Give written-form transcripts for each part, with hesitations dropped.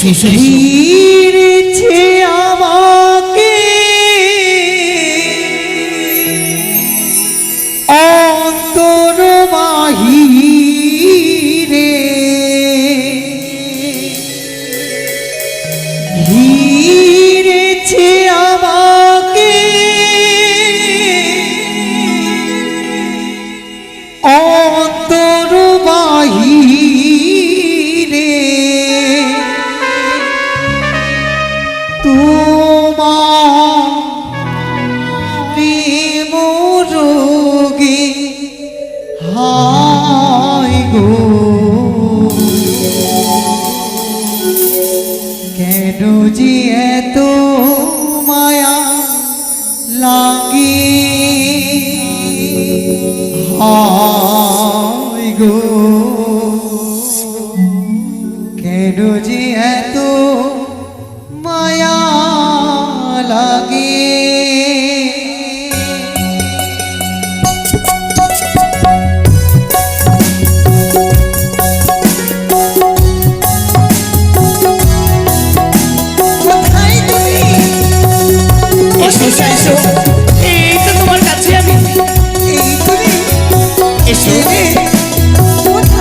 ঘিরেছে আমাকে অন্তর বাহিরে, ঘিরেছে আমাকে অন্তর বাহিরে, তোমার প্রেম রোগে হায় গো, কেন যে এত মায়া লাগে হায় গো, কেন যে এত মায়া লাগে। এই তো তোমার কাছে আমি। এই তুমি এসো। কোথায়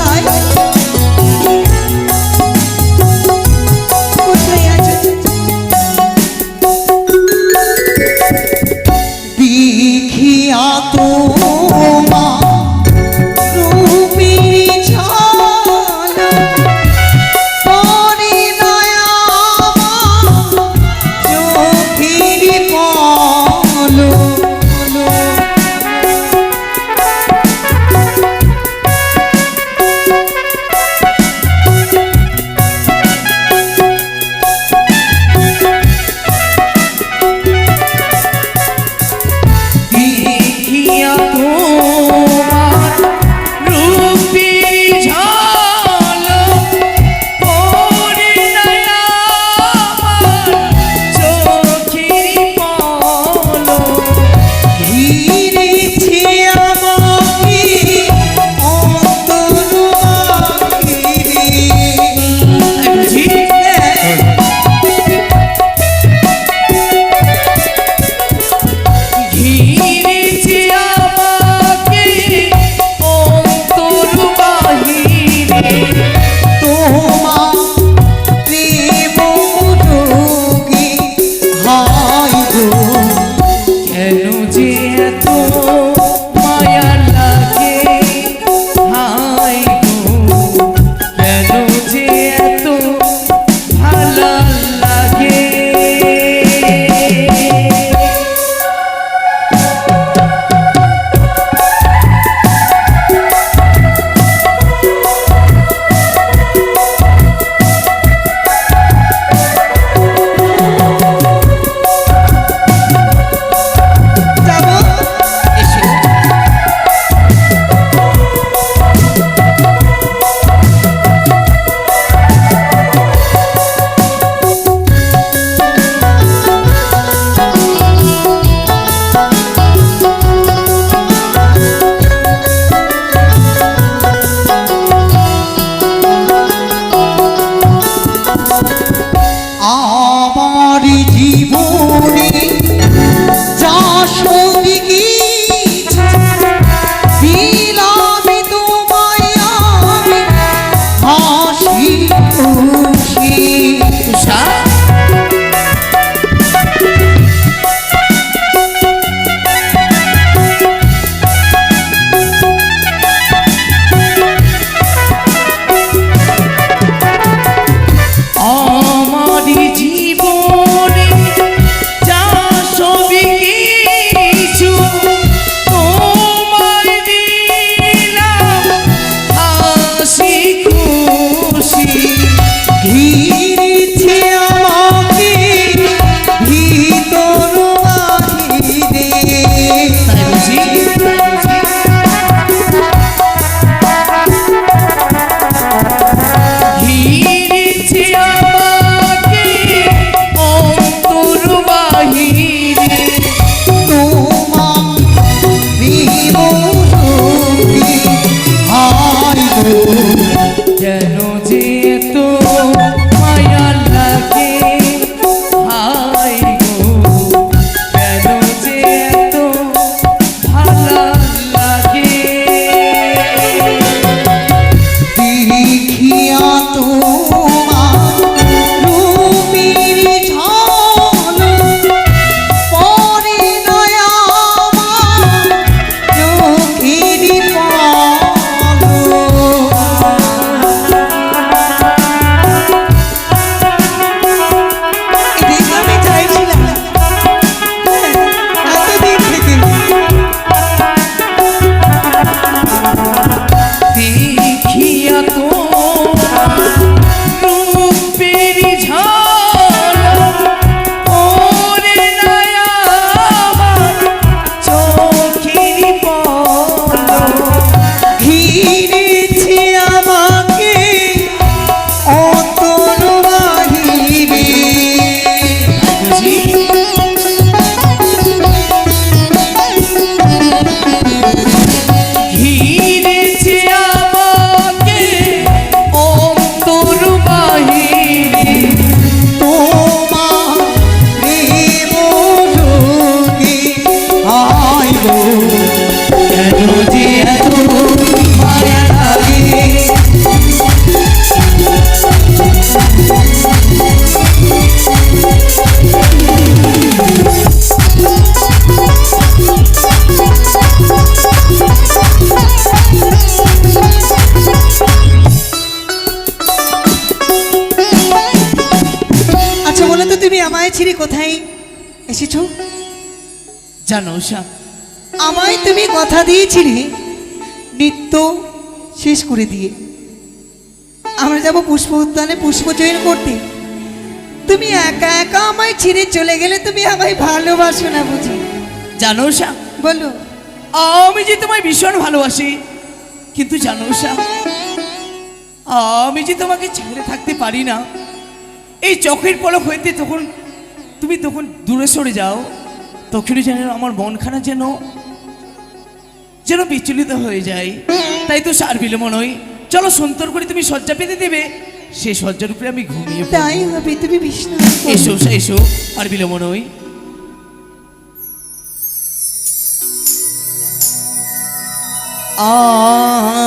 ঘিরেছে আমাকে অন্তর বাহিরে বুঝি ঘিরেছে আমাকে অন্তর বাহিরে তোমার প্রেম যোগে আইব কেন যে এত মায়া লাগে আচ্ছা বলো তো তুমি আমায় ছেড়ে কোথায় এসেছো? জানো উষা, আমায় তুমি কথা দিয়েছিলে নৃত্য শেষ করে দিয়ে আমরা যাব পুষ্প উদ্যানে পুষ্প চয়ন করতে। তুমি একা একা আমায় ছেড়ে চলে গেলে, তুমি আমায় ভালোবাসো না বুঝি? জানো উষা, বলো। আমি যে তোমায় ভীষণ ভালোবাসি, কিন্তু জানো উষা, আমি যে তোমাকে ছেড়ে থাকতে পারি না। এই চোখের পলক হইতে তখন তুমি তখন দূরে সরে যাও, তখনই যেন আমার মনখানা যেন যেন বিচলিত হয়ে যায়। তাই তো সার বিলম্ব নয়, চলো সুন্দর করে তুমি শয্যা পেতে দেবে, সেই শয্যার উপরে আমি ঘুমিয়ে পড়ব। তাই হবে, তুমি বিশ্বাস করো। এসো উষা, এসো, আর বিলম্ব নয়।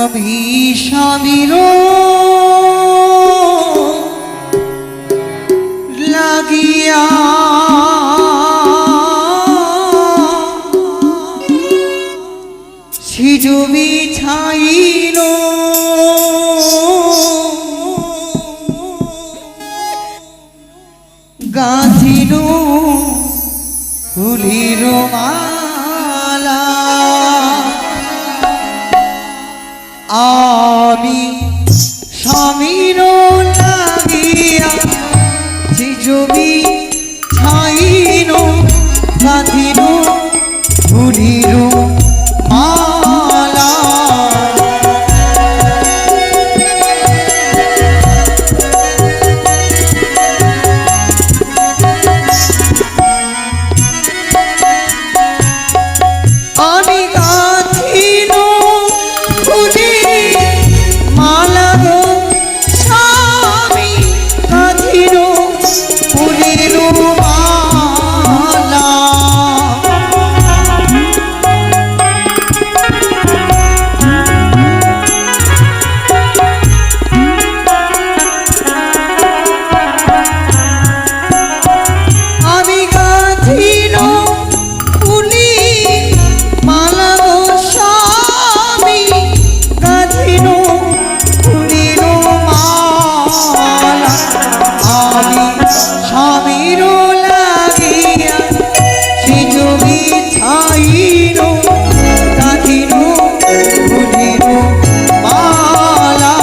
আমি স্বামীর লাগিয়া সিজুবি ছাইল গাঁথিল ফুলির মালা আমি স্বামীর লাগিয়া সিজুবি ছাইল গাঁথিল ফুলির মালা আমি গাঁথিল ফুলের মালা গো স্বামী, গাঁথিল ফুলের মালা। আমি গাঁথিল ফুলের মালা গো স্বামী, গাঁথিল ফুলের মালা। আমি স্বামীর লাগিয়া সিজুবি ছাইল গাঁথিল ফুলের মালা।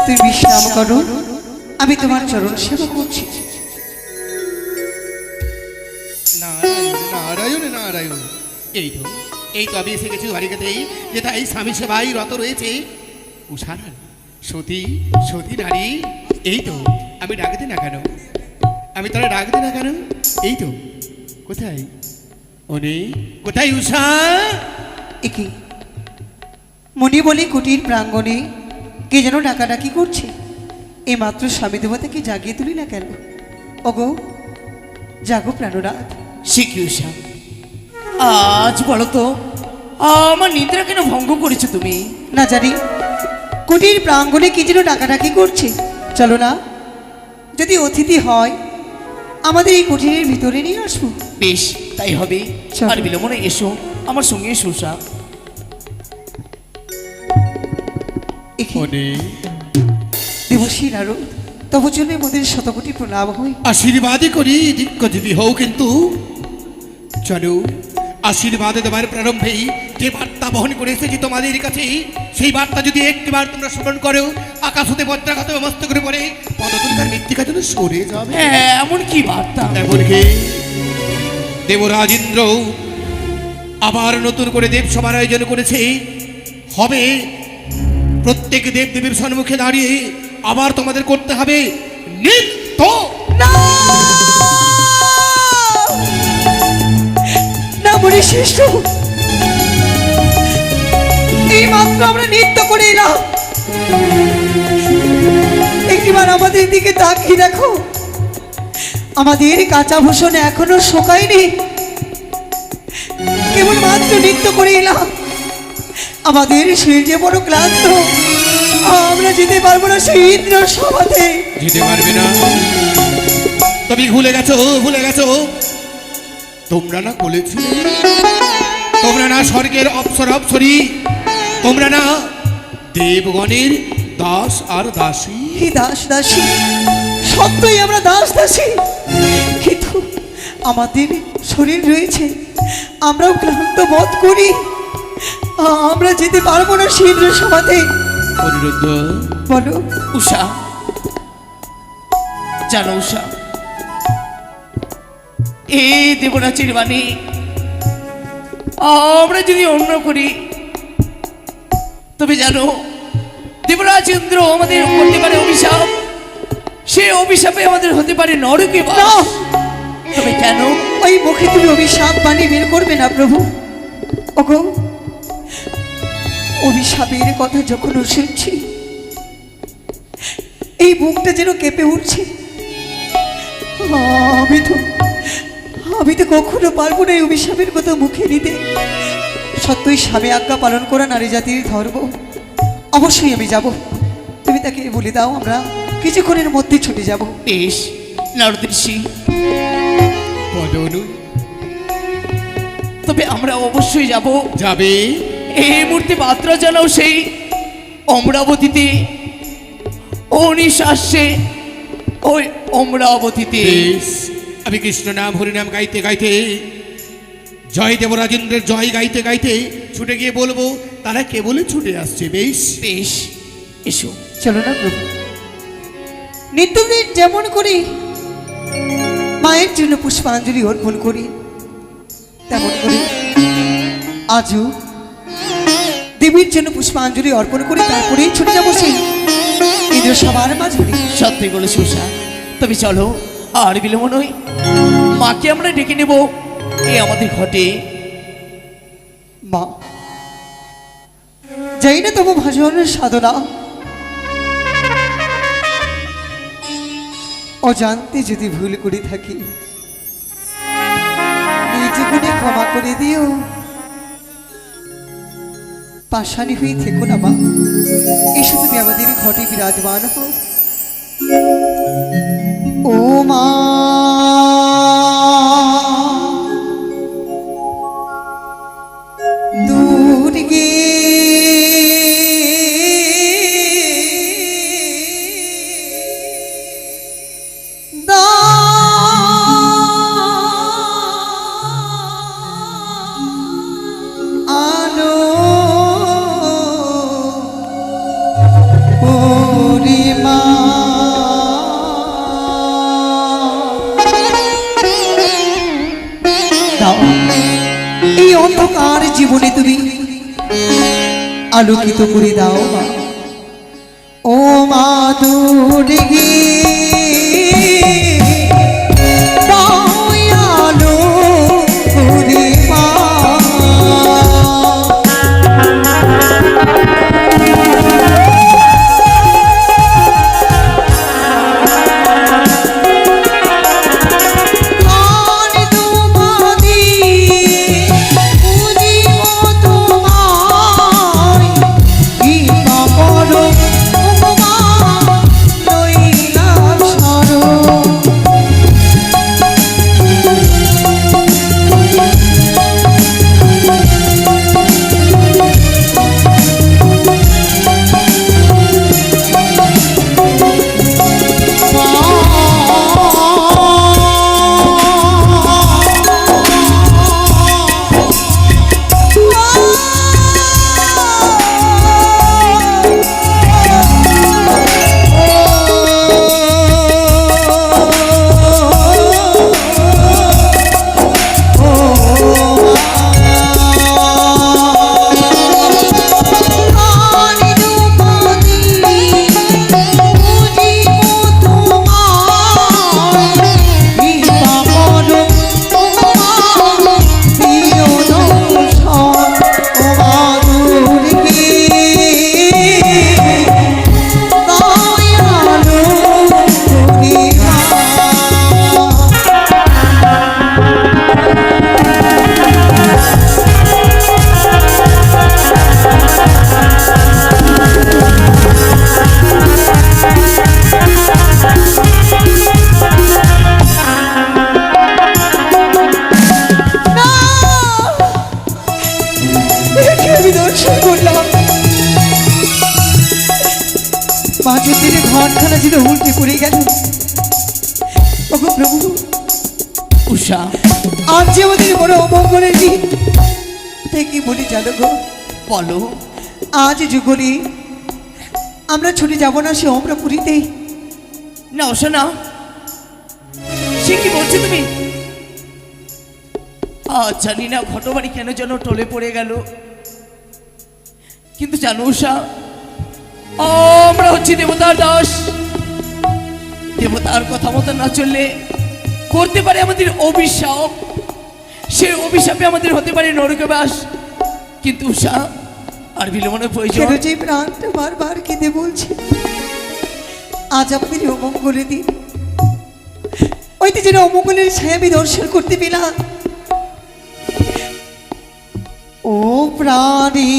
তুমি বিশ্রাম করো, আমি তোমার চরণ সেবা করছি। নারায়ণ নারায়ণ নারায়ণ। এই তো আমি এসে গেছি বাড়িতেই, যেটা এই স্বামী সেবাই রত রয়েছে উষারান সতী সতী নারী। এই তো আমি ডাকতে না কেন, আমি তারা ডাকতে না কেন? এই তো কোথায় ওনে, কোথায় উষা? একে মনে বলে কুটির প্রাঙ্গণে কে যেন ডাকাডাকি করছে। এই মাত্র স্বামী দেবতাকে জাগিয়ে তুলি না কেন? ওগো জাগো প্রাণনাথ। সে কি উষা, আজ বলো তো আমার নিদ্রা কেন ভঙ্গ করেছো তুমি? না জানি, কুটির প্রাঙ্গণে কি যেন ডাকাডাকি করছে। চলো না, যদি অতিথি হয় আমাদের এই কুটিরের ভিতরে নিয়ে আসবো। বেশ, তাই হবে। চলো। আর বিলম্ব নয়, এসো আমার সঙ্গে এসো উষা। একে ওনে দেবশ্রী নারদ, তবু জন্য মোদের শতকোটি প্রণাম হই। আশীর্বাদই করি দিগ্গজীবী হও, কিন্তু চলো আশীর্বাদ দেবার প্রারম্ভেই যে বার্তা বহন করে এসেছি তোমাদের কাছে, সেই বার্তা যদি একটিবার তোমরা স্মরণ করো, আকাশ হতে বজ্রাঘাত মস্ত করে পড়ে পদতুলিকার মৃত্তিকা যেন সরে যাবে। হ্যাঁ, এমন কি বার্তা? এমনকি দেবরাজ ইন্দ্র আবার নতুন করে দেব সভার আয়োজন করেছে। হবে প্রত্যেক দেব দেবীর সম্মুখে দাঁড়িয়ে আবার তোমাদের করতে হবে নৃত্য। না না মনে শ্রেষ্ঠ, এই মাত্র আমরা নৃত্য করে এলাম, একবার আমাদের দিকে তাকিয়ে দেখো, আমাদের কাঁচা ভূষণ এখনো শোকায়নি, কেবল মাত্র নৃত্য করে এলাম, আমাদের শরীর যে বড় ক্লান্ত, আমরা যেতে পারবো না সেই ইন্দ্র সভাতে। যেতে পারবে না? তুমি ভুলে গেছো তোমরা না বলেছিলে, তোমরা না স্বর্গের অপ্সরী, তোমরা না দেবগণের দাস আর দাসী। হে দাস দাসী, সত্যই আমরা দাস দাসী, কিন্তু আমাদের শরীর রয়েছে, আমরাও ক্লান্ত বোধ করি, আমরা যেতে পারবো না সেই ইন্দ্র সভাতে। অনিরুদ্ধ, বলো। উষা, জানো উষা, এই দেবরাজের বাণী আমরা যদি অন্য করি, তবে জানো দেবরাজ ইন্দ্র আমাদের হতে পারে অভিশাপ, সে অভিশাপে আমাদের হতে পারে নরকে বাস। তবে কেন? ওই মুখে তুমি অভিশাপ বাণী বের করবে না প্রভু। ওগো, অভিশাপের কথা যখন শুনছি, এই বুকটা যেন কেঁপে উঠছে। আমি তো কখনো পারবো না এই অভিশাপের কথা মুখে নিতে। সত্যই স্বামী আজ্ঞা পালন করা নারী জাতির ধর্ম, অবশ্যই আমি যাব। তুমি তাকে বলে দাও আমরা কিছুক্ষণের মধ্যে ছুটে যাব। বেশ নারদ ঋষি, তবে আমরা অবশ্যই যাব। যাবে? এই মুহূর্তে বার্তা জানাও সেই অমরাবতীতে, ও নিঃশ্বাসে ওই অমরাবতীতে। বেশ, আমি কৃষ্ণ নাম হরিনাম গাইতে গাইতে, জয় দেবরাজেন্দ্রের জয় গাইতে গাইতে ছুটে গিয়ে বলবো, তারা কেবলই ছুটে আসছে। বেশ বেশ, এসো। চলো না প্রভু, নিত্যদিন যেমন করি মায়ের জন্য পুষ্পাঞ্জলি অর্পণ করি, তেমন করি আজও দেবীর জন্য পুষ্পাঞ্জলি অর্পণ করি, তারপরেই ছুটে যাবো সেই ইন্দ্র সবার মাঝে। সত্যি বলেছ উষা, তবে চলো, আর বিলম্ব নয়, মাকে আমরা ডেকে নেব এই আমাদের ঘটে। মা, যাই না তবু ভজন সাধনা, অজান্তে যদি ভুল করে থাকি নিজগুণে ক্ষমা করে দিও, পাশানি হয়ে থেকো না মা, এসে তুমি আমাদের ঘটে বিরাজমান হও। ও মা, দুর্গে এই অন্ধকার জীবনে তুমি আলোকিত করে দাও মা। ও মা দুর্গে দয়ালো করে মা, নই প্রভু, উষা, আজ যে আমাদের বড় অমঙ্গলের দিন, তাই কি বলি জানো গো? বলো। আজ যুগলে আমরা ছুটে যাব না সে অমরাপুরীতে? না উষা না, সে কি বলছো তুমি? আজ জানি না ঘটবাড়ি কেন যেন টলে পড়ে গেল, কিন্তু জানো উষা, আমরা হচ্ছি দেবতার দাস। দেবতার কথা মতো না চললে করতে পারে আমাদের অভিশাপ, সে অভিশাপে আমাদের হতে পারে নরকবাস। কিন্তু উষা, আর বিলম্বনের প্রয়োজন? কেন যে প্রাণটা বারবার কেঁদে বলছে আজ আমাদের অমঙ্গলের দিন, ওইতে যেন অমঙ্গলের ছায়া আমি দর্শন করতে পেলাম। ও প্রাণী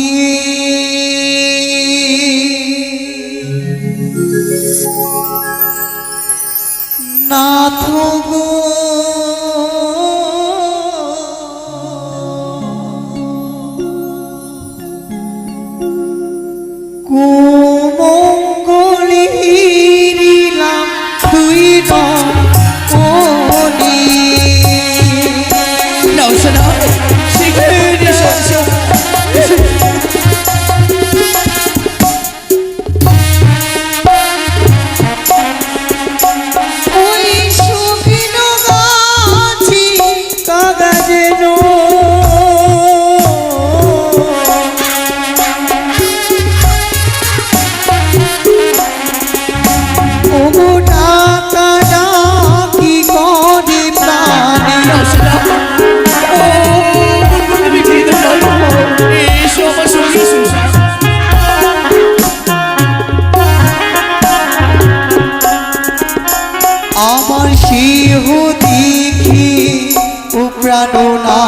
নাথ গো, কুমঙ্গলিলাম তুই ননি। না উষা না, সে কি বলছো? ওই শুকনো গাছি কাগজের ওগো ডাকা ডাকি করে প্রাণে। না উষা না, আমি ফিরে যাবো, এসো আমার সঙ্গে উষা। আমার সিংহ দেখি ও প্রাণনা